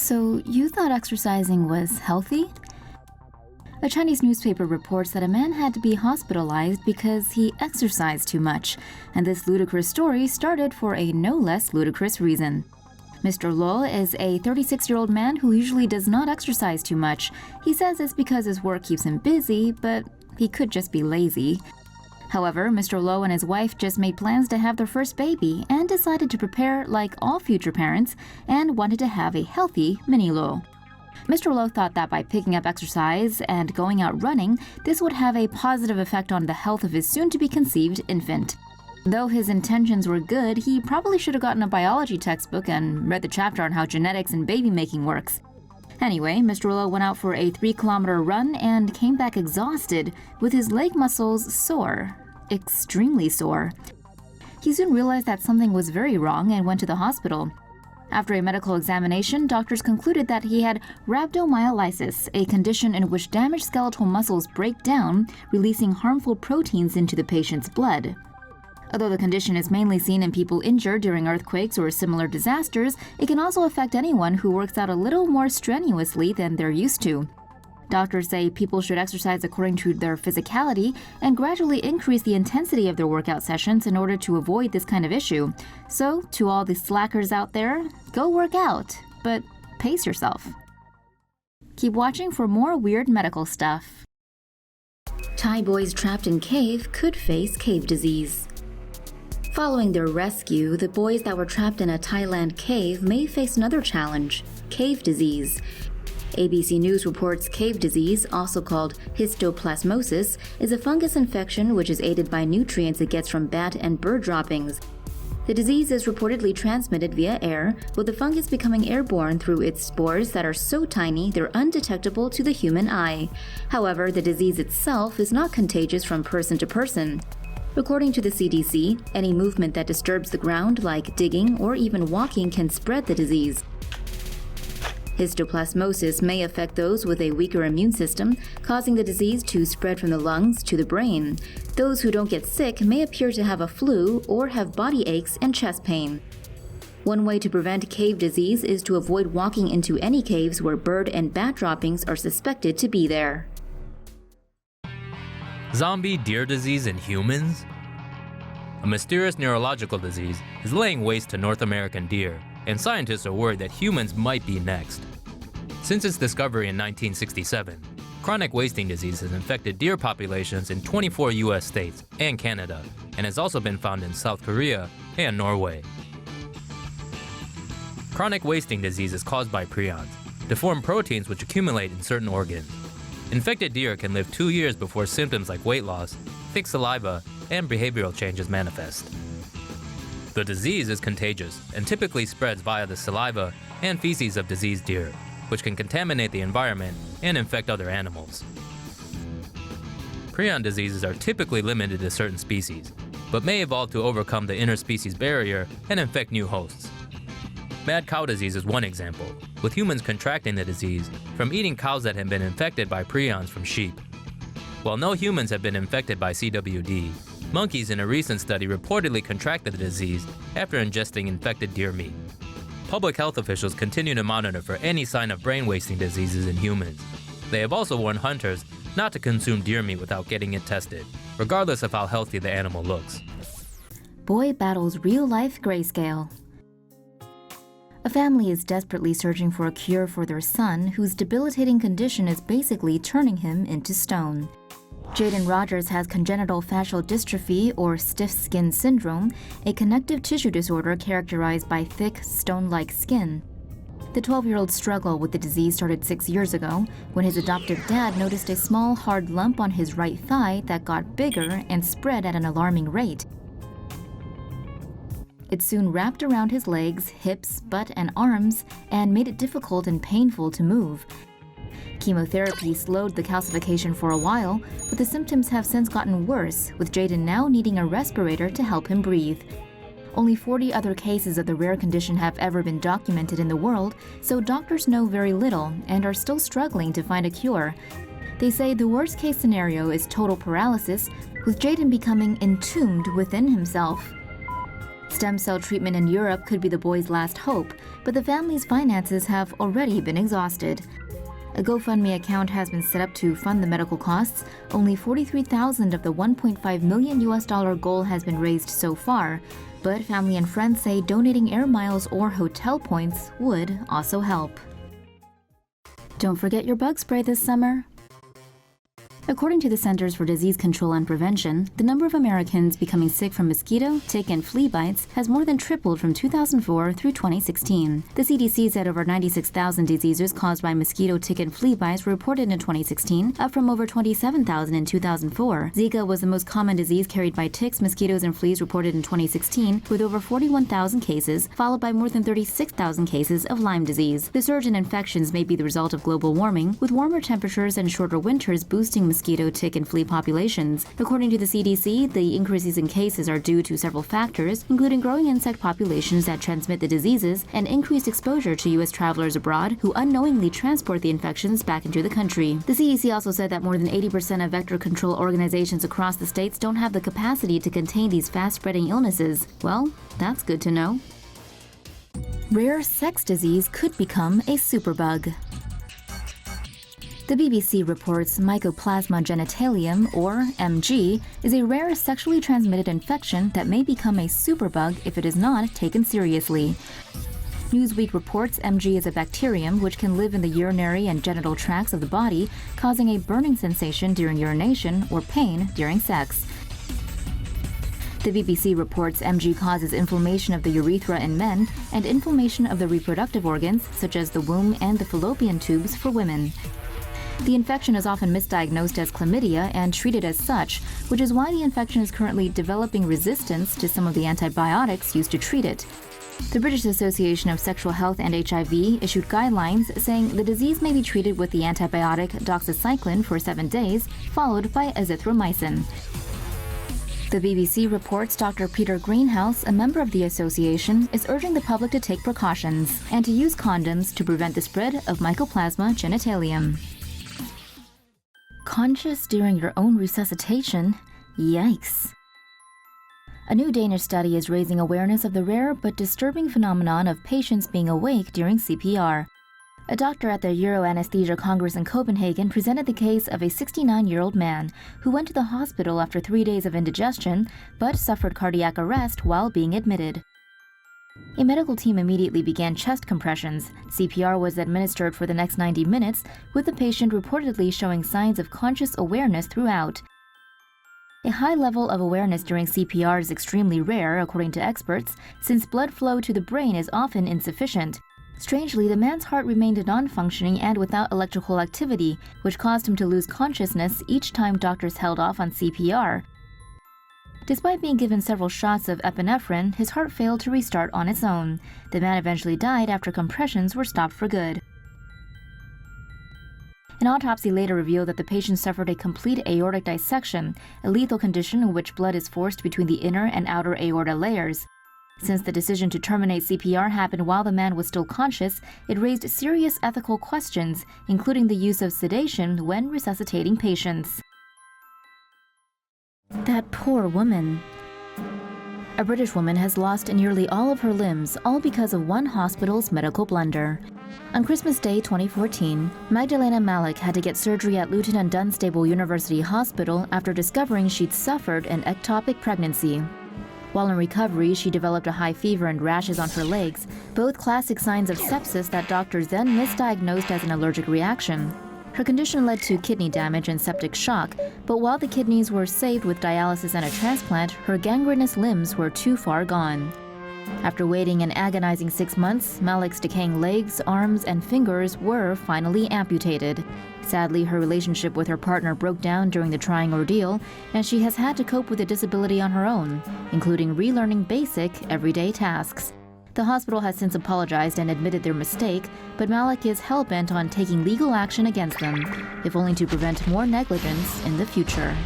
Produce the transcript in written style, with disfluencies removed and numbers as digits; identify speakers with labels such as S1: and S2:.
S1: So you thought exercising was healthy? A Chinese newspaper reports that a man had to be hospitalized because he exercised too much, and this ludicrous story started for a no less ludicrous reason. Mr. Lo is a 36-year-old man who usually does not exercise too much. He says it's because his work keeps him busy, but he could just be lazy. However, Mr. Lo and his wife just made plans to have their first baby and decided to prepare like all future parents and wanted to have a healthy mini Lo. Mr. Lo thought that by picking up exercise and going out running, this would have a positive effect on the health of his soon-to-be-conceived infant. Though his intentions were good, he probably should have gotten a biology textbook and read the chapter on how genetics and baby-making works. Anyway, Mr. Lo went out for a 3-kilometer run and came back exhausted, with his leg muscles sore. Extremely sore. He soon realized that something was very wrong and went to the hospital. After a medical examination, doctors concluded that he had rhabdomyolysis, a condition in which damaged skeletal muscles break down, releasing harmful proteins into the patient's blood. Although the condition is mainly seen in people injured during earthquakes or similar disasters, it can also affect anyone who works out a little more strenuously than they're used to. Doctors say people should exercise according to their physicality and gradually increase the intensity of their workout sessions in order to avoid this kind of issue. So, to all the slackers out there, go work out, but pace yourself. Keep watching for more weird medical stuff. Thai boys trapped in cave could face cave disease. Following their rescue, the boys that were trapped in a Thailand cave may face another challenge: cave disease. ABC News reports cave disease, also called histoplasmosis, is a fungus infection which is aided by nutrients it gets from bat and bird droppings. The disease is reportedly transmitted via air, with the fungus becoming airborne through its spores that are so tiny they're undetectable to the human eye. However, the disease itself is not contagious from person to person. According to the CDC, any movement that disturbs the ground, like digging or even walking, can spread the disease. Histoplasmosis may affect those with a weaker immune system, causing the disease to spread from the lungs to the brain. Those who don't get sick may appear to have a flu or have body aches and chest pain. One way to prevent cave disease is to avoid walking into any caves where bird and bat droppings are suspected to be there.
S2: Zombie deer disease in humans? A mysterious neurological disease is laying waste to North American deer, and scientists are worried that humans might be next. Since its discovery in 1967, chronic wasting disease has infected deer populations in 24 US states and Canada, and has also been found in South Korea and Norway. Chronic wasting disease is caused by prions, deformed proteins which accumulate in certain organs. Infected deer can live 2 years before symptoms like weight loss, thick saliva, and behavioral changes manifest. The disease is contagious and typically spreads via the saliva and feces of diseased deer, which can contaminate the environment and infect other animals. Prion diseases are typically limited to certain species, but may evolve to overcome the interspecies barrier and infect new hosts. Mad cow disease is one example, with humans contracting the disease from eating cows that have been infected by prions from sheep. While no humans have been infected by CWD, monkeys in a recent study reportedly contracted the disease after ingesting infected deer meat. Public health officials continue to monitor for any sign of brain-wasting diseases in humans. They have also warned hunters not to consume deer meat without getting it tested, regardless of how healthy the animal looks.
S1: Boy battles real-life grayscale. A family is desperately searching for a cure for their son, whose debilitating condition is basically turning him into stone. Jaden Rogers has congenital fascial dystrophy, or stiff skin syndrome, a connective tissue disorder characterized by thick, stone-like skin. The 12-year-old's struggle with the disease started 6 years ago, when his adoptive dad noticed a small, hard lump on his right thigh that got bigger and spread at an alarming rate. It soon wrapped around his legs, hips, butt, and arms, and made it difficult and painful to move. Chemotherapy slowed the calcification for a while, but the symptoms have since gotten worse, with Jaden now needing a respirator to help him breathe. Only 40 other cases of the rare condition have ever been documented in the world, so doctors know very little and are still struggling to find a cure. They say the worst-case scenario is total paralysis, with Jaden becoming entombed within himself. Stem cell treatment in Europe could be the boy's last hope, but the family's finances have already been exhausted. A GoFundMe account has been set up to fund the medical costs. Only $43,000 of the $1.5 million goal has been raised so far, but family and friends say donating air miles or hotel points would also help. Don't forget your bug spray this summer. According to the Centers for Disease Control and Prevention, the number of Americans becoming sick from mosquito, tick, and flea bites has more than tripled from 2004 through 2016. The CDC said over 96,000 diseases caused by mosquito, tick, and flea bites were reported in 2016, up from over 27,000 in 2004. Zika was the most common disease carried by ticks, mosquitoes, and fleas reported in 2016, with over 41,000 cases, followed by more than 36,000 cases of Lyme disease. The surge in infections may be the result of global warming, with warmer temperatures and shorter winters boosting mosquito, tick, and flea populations. According to the CDC, the increases in cases are due to several factors, including growing insect populations that transmit the diseases and increased exposure to U.S. travelers abroad who unknowingly transport the infections back into the country. The CDC also said that more than 80% of vector control organizations across the states don't have the capacity to contain these fast-spreading illnesses. Well, that's good to know. Rare sex disease could become a superbug. The BBC reports Mycoplasma genitalium, or MG, is a rare sexually transmitted infection that may become a superbug if it is not taken seriously. Newsweek reports MG is a bacterium which can live in the urinary and genital tracts of the body, causing a burning sensation during urination or pain during sex. The BBC reports MG causes inflammation of the urethra in men and inflammation of the reproductive organs, such as the womb and the fallopian tubes for women. The infection is often misdiagnosed as chlamydia and treated as such, which is why the infection is currently developing resistance to some of the antibiotics used to treat it. The British Association of Sexual Health and HIV issued guidelines saying the disease may be treated with the antibiotic doxycycline for 7 days, followed by azithromycin. The BBC reports Dr. Peter Greenhouse, a member of the association, is urging the public to take precautions and to use condoms to prevent the spread of Mycoplasma genitalium. Conscious during your own resuscitation? Yikes. A new Danish study is raising awareness of the rare but disturbing phenomenon of patients being awake during CPR. A doctor at the Euro Anesthesia Congress in Copenhagen presented the case of a 69-year-old man who went to the hospital after 3 days of indigestion but suffered cardiac arrest while being admitted. A medical team immediately began chest compressions. CPR was administered for the next 90 minutes, with the patient reportedly showing signs of conscious awareness throughout. A high level of awareness during CPR is extremely rare, according to experts, since blood flow to the brain is often insufficient. Strangely, the man's heart remained non-functioning and without electrical activity, which caused him to lose consciousness each time doctors held off on CPR. Despite being given several shots of epinephrine, his heart failed to restart on its own. The man eventually died after compressions were stopped for good. An autopsy later revealed that the patient suffered a complete aortic dissection, a lethal condition in which blood is forced between the inner and outer aorta layers. Since the decision to terminate CPR happened while the man was still conscious, it raised serious ethical questions, including the use of sedation when resuscitating patients. That poor woman. A British woman has lost nearly all of her limbs, all because of one hospital's medical blunder. On Christmas Day 2014, Magdalena Malik had to get surgery at Luton and Dunstable University Hospital after discovering she'd suffered an ectopic pregnancy. While in recovery, she developed a high fever and rashes on her legs, both classic signs of sepsis that doctors then misdiagnosed as an allergic reaction. Her condition led to kidney damage and septic shock, but while the kidneys were saved with dialysis and a transplant, her gangrenous limbs were too far gone. After waiting an agonizing 6 months, Malik's decaying legs, arms, and fingers were finally amputated. Sadly, her relationship with her partner broke down during the trying ordeal, and she has had to cope with the disability on her own, including relearning basic, everyday tasks. The hospital has since apologized and admitted their mistake, but Malik is hell-bent on taking legal action against them, if only to prevent more negligence in the future.